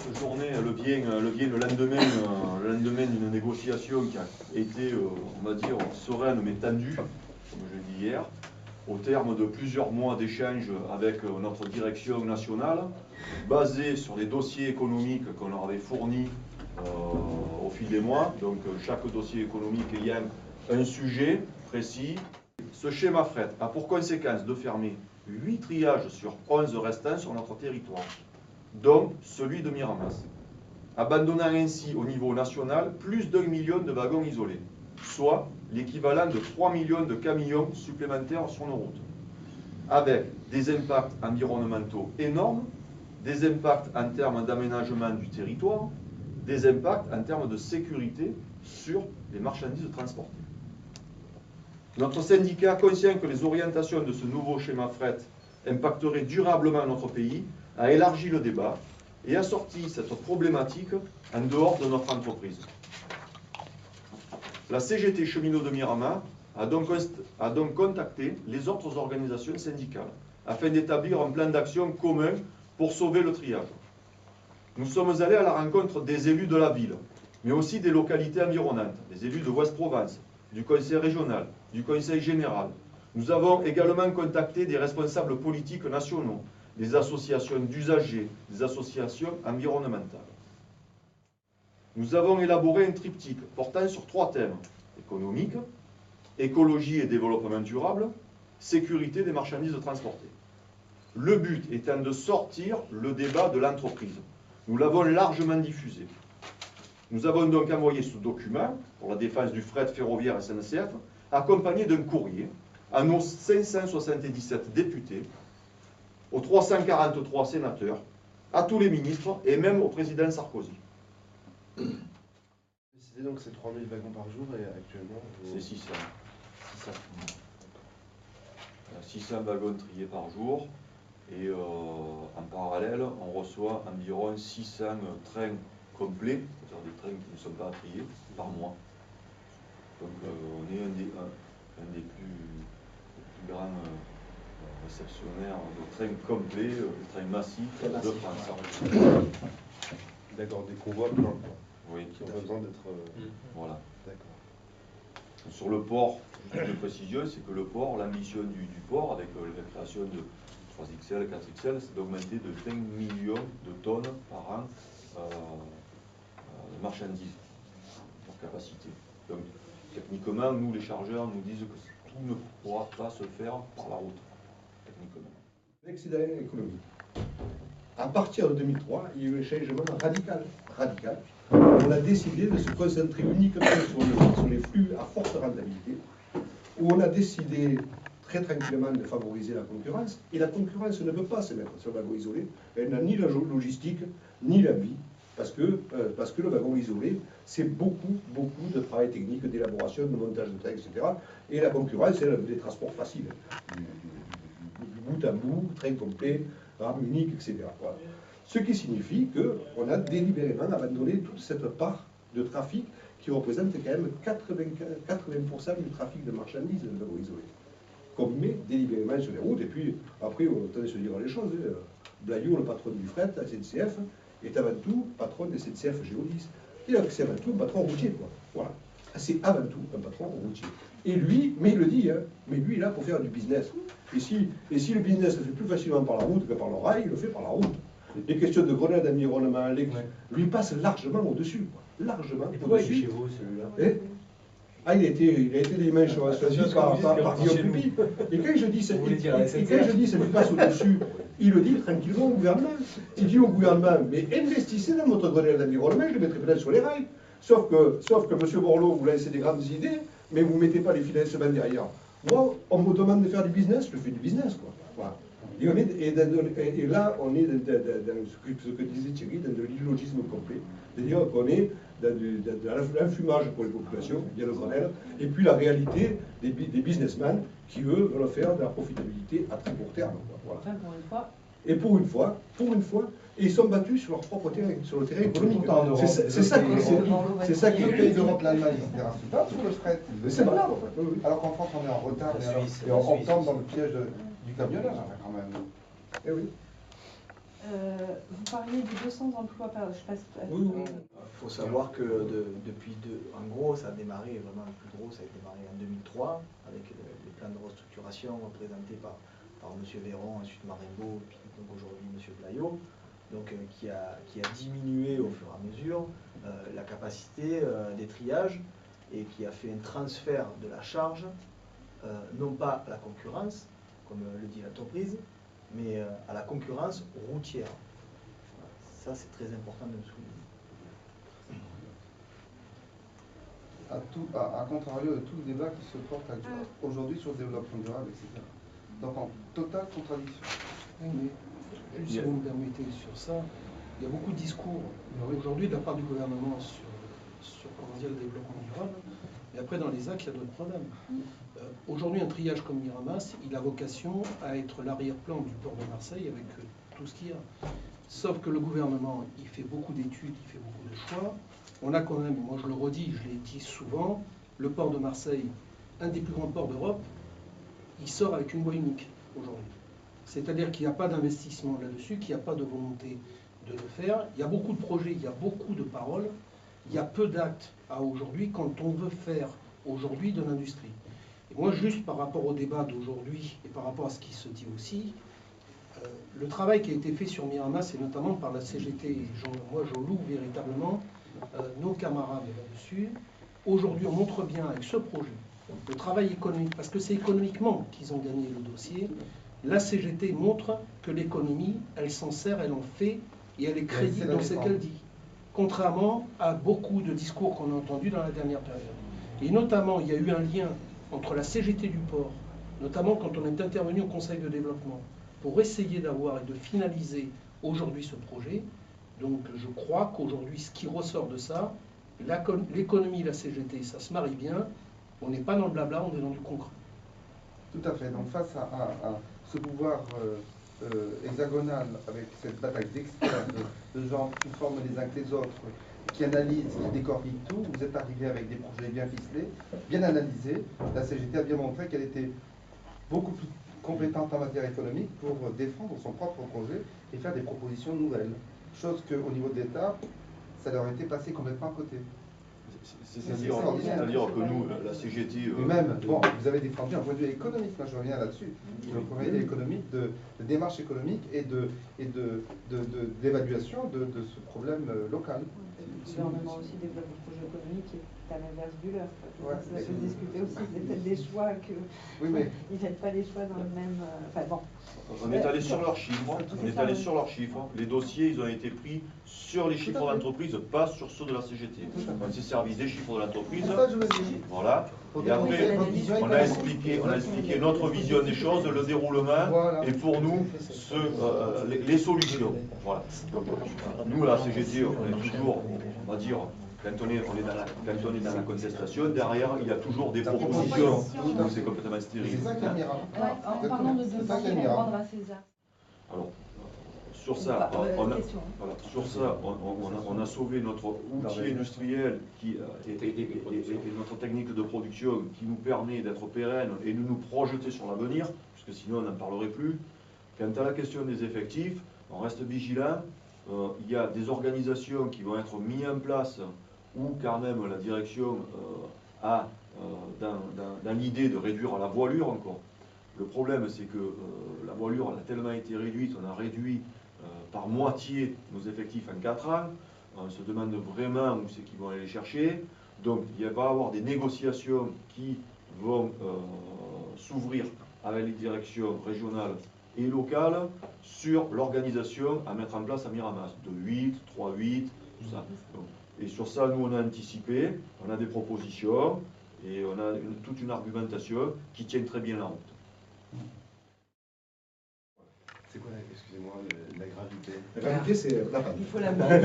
Cette journée, elle vient le lendemain d'une négociation qui a été, on va dire, sereine mais tendue, comme je dis hier, au terme de plusieurs mois d'échanges avec notre direction nationale, basée sur les dossiers économiques qu'on leur avait fournis au fil des mois, donc chaque dossier économique ayant un sujet précis. Ce schéma fret a pour conséquence de fermer 8 triages sur 11 restants sur notre territoire, dont celui de Miramas, abandonnant ainsi au niveau national plus d'1 million de wagons isolés, soit l'équivalent de 3 millions de camions supplémentaires sur nos routes, avec des impacts environnementaux énormes, des impacts en termes d'aménagement du territoire, des impacts en termes de sécurité sur les marchandises transportées. Notre syndicat, conscient que les orientations de ce nouveau schéma fret impacteraient durablement notre pays, a élargi le débat et a sorti cette problématique en dehors de notre entreprise. La CGT Cheminots de Miramas a donc contacté les autres organisations syndicales afin d'établir un plan d'action commun pour sauver le triage. Nous sommes allés à la rencontre des élus de la ville, mais aussi des localités environnantes, des élus de Ouest-Provence, du Conseil régional, du Conseil général. Nous avons également contacté des responsables politiques nationaux, des associations d'usagers, des associations environnementales. Nous avons élaboré un triptyque portant sur 3 thèmes: économique, écologie et développement durable, sécurité des marchandises transportées. Le but étant de sortir le débat de l'entreprise. Nous l'avons largement diffusé. Nous avons donc envoyé ce document pour la défense du fret ferroviaire SNCF, accompagné d'un courrier à nos 577 députés, aux 343 sénateurs, à tous les ministres et même au président Sarkozy. C'est donc c'est 3000 wagons par jour et actuellement c'est 600. 600 wagons triés par jour et en parallèle on reçoit environ 600 trains complets, c'est-à-dire des trains qui ne sont pas triés, par mois. Donc on est un des plus grands réceptionnaires de trains complets, de trains massifs de France. D'accord, des convois pleins. Oui, qui ont besoin d'être... Voilà. D'accord. Sur le port, juste une précision, c'est que le port, l'ambition du port, avec la création de 3XL, 4XL, c'est d'augmenter de 5 millions de tonnes par an de marchandises, leur capacité. Donc, techniquement, nous, les chargeurs, nous disent que tout ne pourra pas se faire par la route, techniquement. L'excédent économique. À partir de 2003, il y a eu un changement radical. On a décidé de se concentrer uniquement sur les flux à forte rentabilité, où on a décidé très tranquillement de favoriser la concurrence, et la concurrence ne peut pas se mettre sur le wagon isolé, elle n'a ni la logistique, ni la vie, parce que le wagon isolé, c'est beaucoup de travail technique, d'élaboration, de montage de train, etc. Et la concurrence, elle veut des transports faciles, du bout à bout, train complet, rame unique, etc. Voilà. Ce qui signifie qu'on a délibérément abandonné toute cette part de trafic qui représente quand même 80% du trafic de marchandises de wagon isolé. Qu'on met délibérément sur les routes, et puis après, on tente de se dire les choses. Blaillot, le patron du fret, la SNCF, est avant tout patron de SNCF Géodis. C'est avant tout un patron routier, quoi. Voilà. C'est avant tout un patron routier. Et lui, mais il le dit, hein, mais lui, il est là pour faire du business. Et si le business se fait plus facilement par la route que par le rail, il le fait par la route. Les questions de grenades d'environnement, lui passent largement au-dessus. Largement. Et pourquoi il est chez vous, celui-là? Ah, il a été des mains choisies par Guillaume Pupi. Et quand je dis ça lui passe au-dessus, il le dit tranquillement au gouvernement. Il dit au gouvernement, mais investissez dans votre grenade d'environnement, je le mettrai peut-être sur les rails. Sauf que M. Borloo, vous laissez des grandes idées, mais vous ne mettez pas les financements derrière. Moi, on me demande de faire du business, je fais du business, quoi. Voilà. Et là, on est dans ce que disait Thierry, dans de l'illogisme complet. C'est-à-dire qu'on est dans l'enfumage pour les populations, il y a le Grenelle, et puis la réalité des businessmen qui, eux, veulent faire de la profitabilité à très court terme. Voilà. Enfin, pour une fois. Et pour une fois, ils sont battus sur leur propre terrain, sur le terrain économique. C'est ça qui est. Les pays d'Europe, l'Allemagne, etc. C'est pas sur le fret. C'est pas grave. Alors qu'en France, on est en retard, et on tombe dans le piège du camionnage, quand même. Eh oui. Vous parliez de 200 emplois par... Je passe... Oui, oui. Il faut savoir que en gros, ça a démarré, vraiment le plus gros, ça a démarré en 2003, avec les plans de restructuration présentés par M. Véron, ensuite Marimbaud, et puis donc aujourd'hui M. Blaillot, donc, qui a diminué au fur et à mesure la capacité des triages et qui a fait un transfert de la charge, non pas à la concurrence, comme le dit l'entreprise, mais à la concurrence routière. Ça, c'est très important de le souligner. À contrario de tout le débat qui se porte aujourd'hui sur le développement durable, etc. Donc en totale contradiction. Oui, mais juste si vous me permettez sur ça, il y a beaucoup de discours aujourd'hui de la part du gouvernement sur comment dire, le développement durable, mais après dans les actes, il y a d'autres problèmes. Aujourd'hui, un triage comme Miramas, il a vocation à être l'arrière-plan du port de Marseille avec tout ce qu'il y a. Sauf que le gouvernement, il fait beaucoup d'études, il fait beaucoup de choix. On a quand même, moi je le redis, je l'ai dit souvent, le port de Marseille, un des plus grands ports d'Europe, il sort avec une voie unique aujourd'hui. C'est-à-dire qu'il n'y a pas d'investissement là-dessus, qu'il n'y a pas de volonté de le faire. Il y a beaucoup de projets, il y a beaucoup de paroles, il y a peu d'actes à aujourd'hui quand on veut faire aujourd'hui de l'industrie. Et moi, juste par rapport au débat d'aujourd'hui et par rapport à ce qui se dit aussi, le travail qui a été fait sur Miramas, et notamment par la CGT, moi je loue véritablement nos camarades là-dessus. Aujourd'hui, on montre bien avec ce projet le travail économique, parce que c'est économiquement qu'ils ont gagné le dossier. La CGT montre que l'économie, elle s'en sert, elle en fait, et elle est crédible dans ce qu'elle dit. Contrairement à beaucoup de discours qu'on a entendus dans la dernière période. Et notamment, il y a eu un lien entre la CGT du port, notamment quand on est intervenu au Conseil de développement, pour essayer d'avoir et de finaliser aujourd'hui ce projet. Donc je crois qu'aujourd'hui, ce qui ressort de ça, l'économie et la CGT, ça se marie bien. On n'est pas dans le blabla, on est dans du concret. Tout à fait. Donc face à ce pouvoir hexagonal, avec cette bataille d'experts, de gens qui forment les uns que les autres, qui analysent, qui décortiquent tout, vous êtes arrivé avec des projets bien ficelés, bien analysés. La CGT a bien montré qu'elle était beaucoup plus compétente en matière économique pour défendre son propre projet et faire des propositions nouvelles. Chose qu'au niveau de l'État, ça leur était passé complètement à côté. C'est-à-dire que nous, la CGT... Même, bon, vous avez défendu un point de vue économique, moi je reviens là-dessus. Un point de vue économique, de démarche économique et d'évaluation de ce problème local. Le gouvernement aussi développe le projet économique qui est à l'inverse du leur. Ça se discuter aussi, c'est peut-être des choix que... Oui, mais... Ils ne font pas les choix dans le même... Enfin bon. On est allé sur leurs chiffres. Les dossiers, ils ont été pris sur les chiffres d'entreprise, pas sur ceux de la CGT. On s'est servi des chiffres de l'entreprise. Voilà. Et après, on a expliqué notre vision des choses, le déroulement, et pour nous, les solutions. Voilà. Donc, nous, la CGT, on est toujours, on va dire, quand on est dans la contestation, derrière, il y a toujours des propositions. Donc c'est complètement stérile. C'est ça qui est miracle. En parlant de dossier, rendre à César. Alors, sur ça, on a sauvé notre outil industriel et notre technique de production qui nous permet d'être pérenne et de nous projeter sur l'avenir, puisque sinon on n'en parlerait plus. Quant à la question des effectifs, on reste vigilant. Il y a des organisations qui vont être mises en place où quand même la direction a dans l'idée de réduire la voilure encore. Le problème, c'est que la voilure elle a tellement été réduite, on a réduit par moitié nos effectifs en 4 ans. On se demande vraiment où c'est qu'ils vont aller les chercher. Donc il va y avoir des négociations qui vont s'ouvrir avec les directions régionales et locales sur l'organisation à mettre en place à Miramas. 2-8, 3-8, tout ça. Donc, et sur ça, nous, on a anticipé, on a des propositions et on a toute une argumentation qui tient très bien la route. C'est quoi, excusez-moi, la gravité? La gravité, c'est la panne. Il faut l'amener à la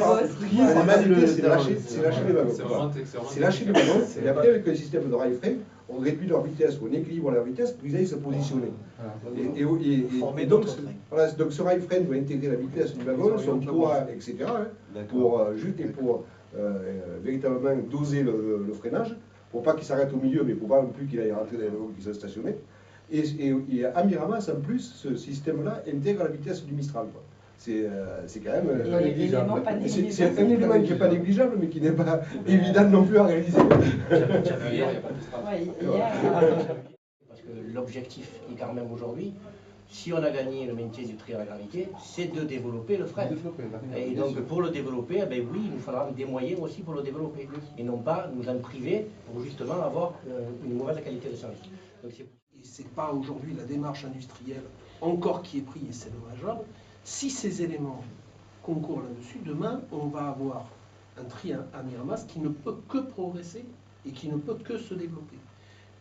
bosse. La gravité, c'est lâcher les wagons. C'est lâcher les wagons. Et après, avec le système de rail frein, on réduit leur vitesse, on équilibre leur vitesse pour qu'ils aillent se positionner. Et donc, ce rail frein doit intégrer la vitesse du wagon, son poids, etc. Pour véritablement doser le freinage, pour pas qu'il s'arrête au milieu, mais pour pas non plus qu'il aille rentrer dans les wagons qui sont stationnés. Et à Miramas, en plus, ce système-là intègre la vitesse du Mistral, quoi. C'est quand même pas négligeable. C'est un élément qui n'est pas négligeable, mais qui n'est pas évident non plus à réaliser. Parce que l'objectif est quand même aujourd'hui, si on a gagné le maintien du tri à la gravité, c'est de développer le fret. Et donc pour le développer, eh bien oui, il nous faudra des moyens aussi pour le développer. Et non pas nous en priver pour justement avoir une mauvaise qualité de service. Et ce n'est pas aujourd'hui la démarche industrielle encore qui est prise, et c'est dommageable. Si ces éléments concourent là-dessus, demain, on va avoir un tri à Miramas qui ne peut que progresser et qui ne peut que se développer.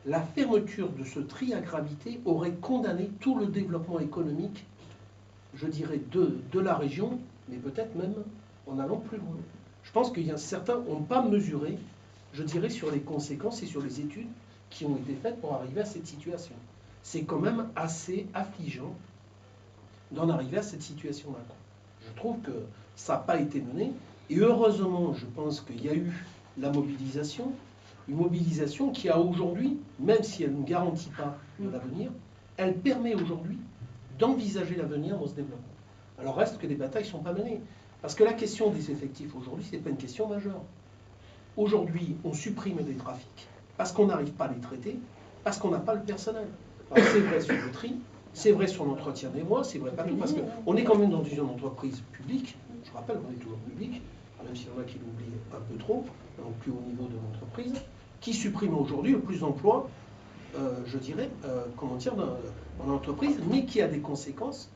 La fermeture de ce tri à gravité aurait condamné tout le développement économique, je dirais, de la région, mais peut-être même en allant plus loin. Je pense qu'il y a certains n'ont pas mesuré, je dirais, sur les conséquences et sur les études qui ont été faites pour arriver à cette situation. C'est quand même assez affligeant d'en arriver à cette situation-là. Je trouve que ça n'a pas été mené, et heureusement, je pense qu'il y a eu la mobilisation, une mobilisation qui a aujourd'hui, même si elle ne garantit pas de l'avenir, elle permet aujourd'hui d'envisager l'avenir dans ce développement. Alors reste que les batailles ne sont pas menées, parce que la question des effectifs aujourd'hui, ce n'est pas une question majeure. Aujourd'hui, on supprime des trafics parce qu'on n'arrive pas à les traiter, parce qu'on n'a pas le personnel. Alors c'est vrai sur le tri, c'est vrai sur l'entretien des voies, c'est vrai partout, parce qu'on est quand même dans une entreprise publique, je rappelle, on est toujours public, même s'il y en a qui l'oublient un peu trop, donc plus haut niveau de l'entreprise, qui supprime aujourd'hui le plus d'emplois, je dirais, comment dire, dans l'entreprise, mais qui a des conséquences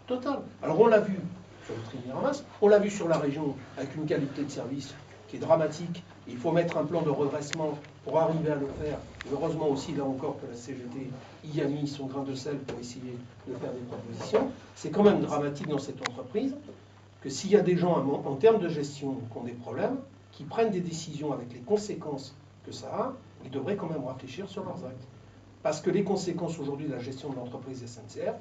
totales. Alors on l'a vu sur le tri Miramas, on l'a vu sur la région avec une qualité de service qui est dramatique. Il faut mettre un plan de redressement pour arriver à le faire. Et heureusement aussi, là encore, que la CGT y a mis son grain de sel pour essayer de faire des propositions. C'est quand même dramatique dans cette entreprise que s'il y a des gens, en termes de gestion, qui ont des problèmes, qui prennent des décisions avec les conséquences que ça a, ils devraient quand même réfléchir sur leurs actes. Parce que les conséquences aujourd'hui de la gestion de l'entreprise SNCF,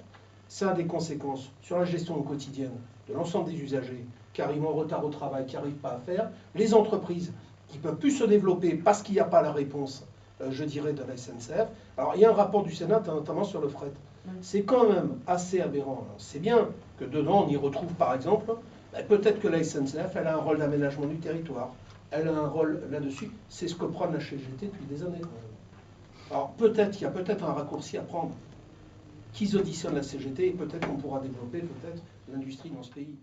ça a des conséquences sur la gestion quotidienne de l'ensemble des usagers qui arrivent en retard au travail, qui n'arrivent pas à faire, les entreprises qui ne peuvent plus se développer parce qu'il n'y a pas la réponse, je dirais, de la SNCF. Alors il y a un rapport du Sénat, notamment sur le fret. C'est quand même assez aberrant. C'est bien que dedans on y retrouve par exemple, peut-être que la SNCF, elle a un rôle d'aménagement du territoire, elle a un rôle là-dessus, c'est ce que prend la CGT depuis des années. Alors peut-être, il y a peut-être un raccourci à prendre, qu'ils auditionnent la CGT, et peut-être qu'on pourra développer peut-être l'industrie dans ce pays.